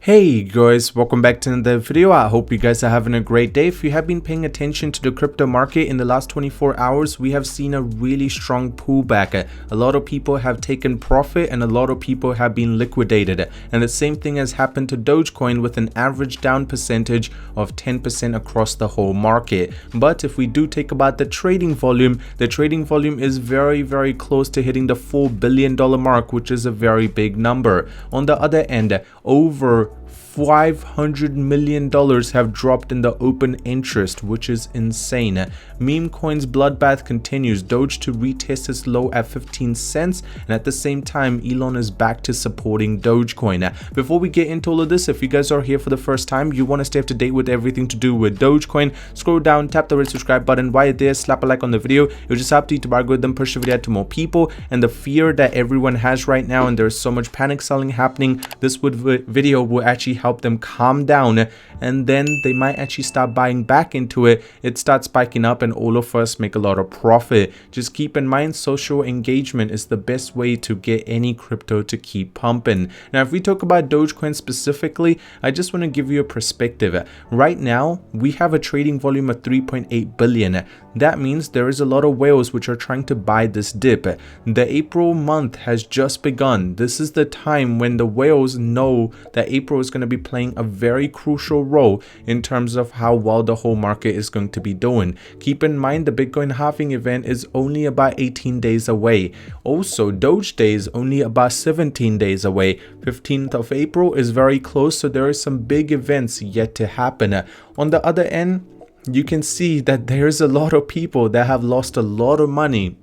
Hey guys, welcome back to another video. I hope you guys are having a great day. If you have been paying attention to the crypto market in the last 24 hours, we have seen a really strong pullback. A lot of people have taken profit and a lot of people have been liquidated. And the same thing has happened to Dogecoin with an average down percentage of 10% across the whole market. But if we do take about the trading volume is very close to hitting the $4 billion mark, which is a very big number. On the other end, over $500 million have dropped in the open interest, which is insane. Meme coins bloodbath continues. Doge to retest its low at 15 cents, and at the same time Elon is back to supporting Dogecoin. Before we get into all of this, if you guys are here for the first time, you want to stay up to date with everything to do with Dogecoin, scroll down, tap the red subscribe button. While you're there, slap a like on the video. It'll just help you to algorithm push the video out to more people. And the fear that everyone has right now, and there's so much panic selling happening, this video will actually help them calm down, and then they might actually start buying back into it. It starts spiking up and all of us make a lot of profit. Just keep in mind, social engagement is the best way to get any crypto to keep pumping. Now if we talk about Dogecoin specifically, I just want to give you a perspective. Right now we have a trading volume of 3.8 billion. That means there is a lot of whales which are trying to buy this dip. The April month has just begun. This is the time when the whales know that April is going to be playing a very crucial role in terms of how well the whole market is going to be doing. Keep in mind, the Bitcoin halving event is only about 18 days away. Also, Doge Day is only about 17 days away. 15th of April is very close, so there are some big events yet to happen. On the other end, you can see that there's a lot of people that have lost a lot of money.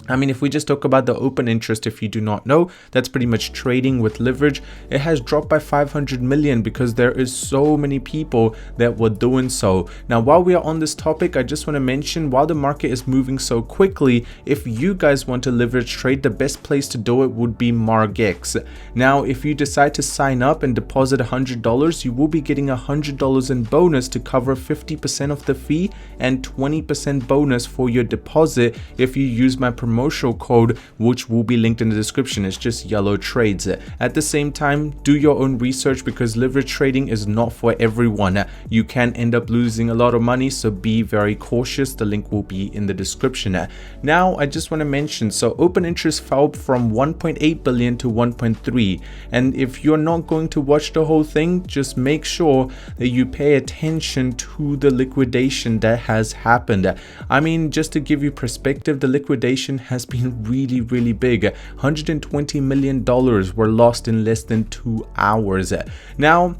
I mean, if we just talk about the open interest, if you do not know, that's pretty much trading with leverage. It has dropped by 500 million because there is so many people that were doing so. Now, while we are on this topic, I just want to mention, while the market is moving so quickly, if you guys want to leverage trade, the best place to do it would be Margex. Now, if you decide to sign up and deposit $100, you will be getting $100 in bonus to cover 50% of the fee and 20% bonus for your deposit if you use my promotional code, which will be linked in the description. It's just yellow trades. At the same time, do your own research because leverage trading is not for everyone. You can end up losing a lot of money, so be very cautious. The link will be in the description. Now I just want to mention, so open interest fell from 1.8 billion to 1.3, and if you're not going to watch the whole thing, just make sure that you pay attention to the liquidation that has happened. I mean, just to give you perspective, the liquidation has been really big. $120 million were lost in less than 2 hours. Now,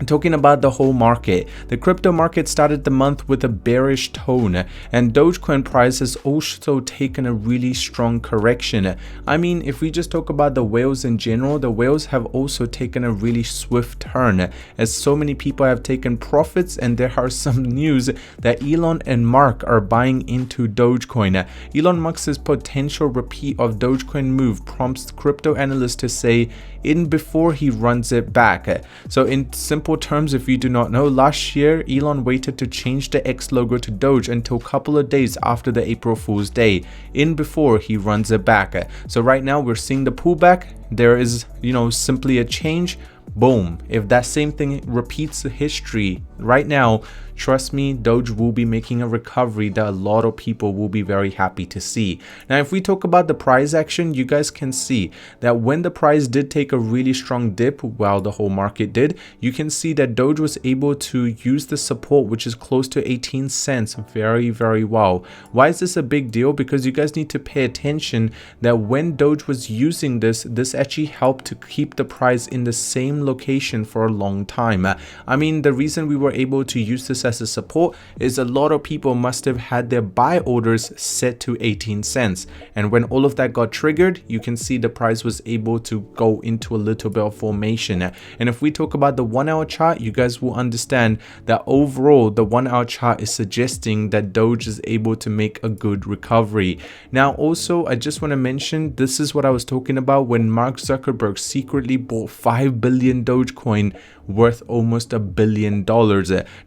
talking about the whole market, the crypto market started the month with a bearish tone, and Dogecoin price has also taken a really strong correction. I mean, if we just talk about the whales in general, the whales have also taken a really swift turn, as so many people have taken profits, and there are some news that Elon and Mark are buying into Dogecoin. Elon Musk's potential repeat of Dogecoin move prompts crypto analysts to say in before he runs it back. So in simple terms, if you do not know, last year Elon waited to change the X logo to Doge until a couple of days after the April Fool's Day, in before he runs it back. So right now we're seeing the pullback. There is, simply a change. Boom. If that same thing repeats the history right now, trust me, Doge will be making a recovery that a lot of people will be very happy to see. Now, if we talk about the price action, you guys can see that when the price did take a really strong dip, while the whole market did, you can see that Doge was able to use the support, which is close to 18 cents, very well. Why is this a big deal? Because you guys need to pay attention that when Doge was using this actually helped to keep the price in the same location for a long time. I mean, the reason we were able to use this as a support is a lot of people must have had their buy orders set to 18 cents, and when all of that got triggered, you can see the price was able to go into a little bit of formation. And if we talk about the 1 hour chart, you guys will understand that overall the 1 hour chart is suggesting that Doge is able to make a good recovery. Now also, I just want to mention, this is what I was talking about when Mark Zuckerberg secretly bought 5 billion Dogecoin worth almost $1 billion.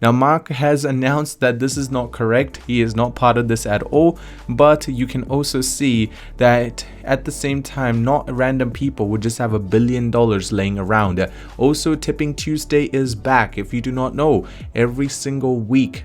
Now Mark has announced that this is not correct. He is not part of this at all. But you can also see that at the same time, not random people would just have $1 billion laying around. Also, Tipping Tuesday is back. If you do not know, every single week,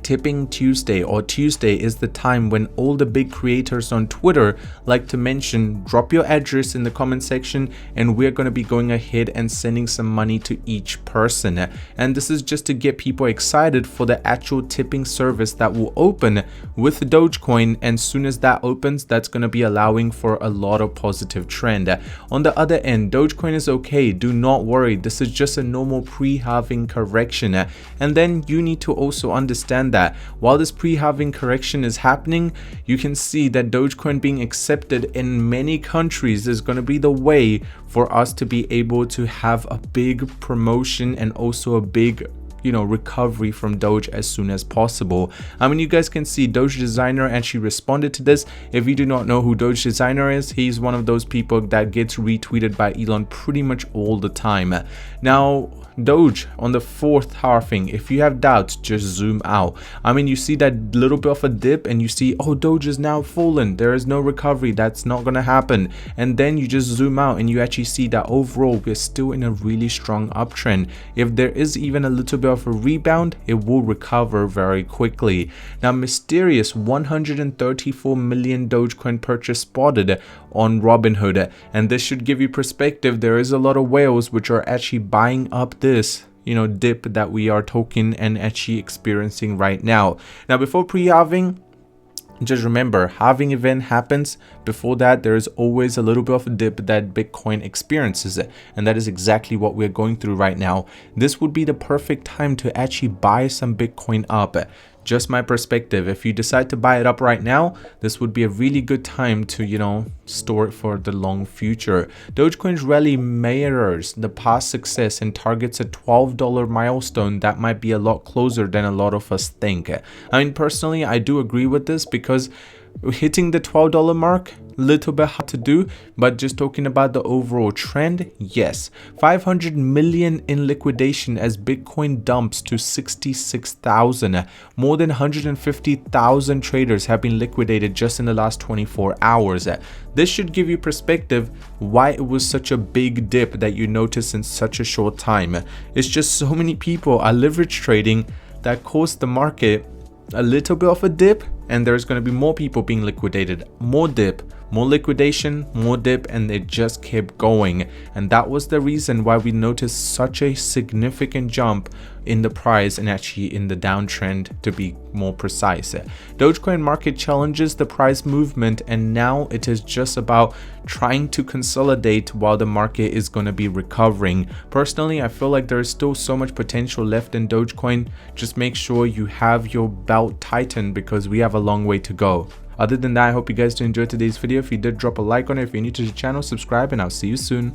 Tipping Tuesday or Tuesday is the time when all the big creators on Twitter like to mention, drop your address in the comment section, and we're going to be going ahead and sending some money to each person. And this is just to get people excited for the actual tipping service that will open with Dogecoin. And soon as that opens, that's going to be allowing for a lot of positive trend. On the other end, Dogecoin is okay. Do not worry. This is just a normal pre-halving correction. And then you need to also understand that while this pre-halving correction is happening, you can see that Dogecoin being accepted in many countries is going to be the way for us to be able to have a big promotion and also a big recovery from Doge as soon as possible. I mean, you guys can see Doge Designer actually responded to this. If you do not know who Doge Designer is, he's one of those people that gets retweeted by Elon pretty much all the time. Now, Doge on the 4th halving, if you have doubts, just zoom out. I mean, you see that little bit of a dip and you see, oh, Doge is now fallen, there is no recovery, that's not gonna happen. And then you just zoom out and you actually see that overall we're still in a really strong uptrend. If there is even a little bit of a rebound, it will recover very quickly. Now, mysterious 134 million Dogecoin purchase spotted on Robinhood, and this should give you perspective. There is a lot of whales which are actually buying up this dip that we are talking and actually experiencing right now. Now, before pre-halving, just remember, halving event happens. Before that, there is always a little bit of a dip that Bitcoin experiences, and that is exactly what we're going through right now. This would be the perfect time to actually buy some Bitcoin up. Just my perspective. If you decide to buy it up right now, this would be a really good time to, store it for the long future. Dogecoin's rally mirrors the past success and targets a $12 milestone that might be a lot closer than a lot of us think. I mean, personally, I do agree with this because hitting the $12 mark, little bit hard to do, but just talking about the overall trend, yes. 500 million in liquidation as Bitcoin dumps to 66,000. More than 150,000 traders have been liquidated just in the last 24 hours. This should give you perspective why it was such a big dip that you notice in such a short time. It's just so many people are leverage trading that caused the market a little bit of a dip, and there's going to be more people being liquidated, more dip, more liquidation, more dip, and it just kept going. And that was the reason why we noticed such a significant jump in the price and actually in the downtrend, to be more precise. Dogecoin market challenges the price movement, and now it is just about trying to consolidate while the market is going to be recovering. Personally, I feel like there is still so much potential left in Dogecoin. Just make sure you have your belt tightened because we have a long way to go. Other than that, I hope you guys enjoyed today's video. If you did, drop a like on it. If you're new to the channel, subscribe, and I'll see you soon.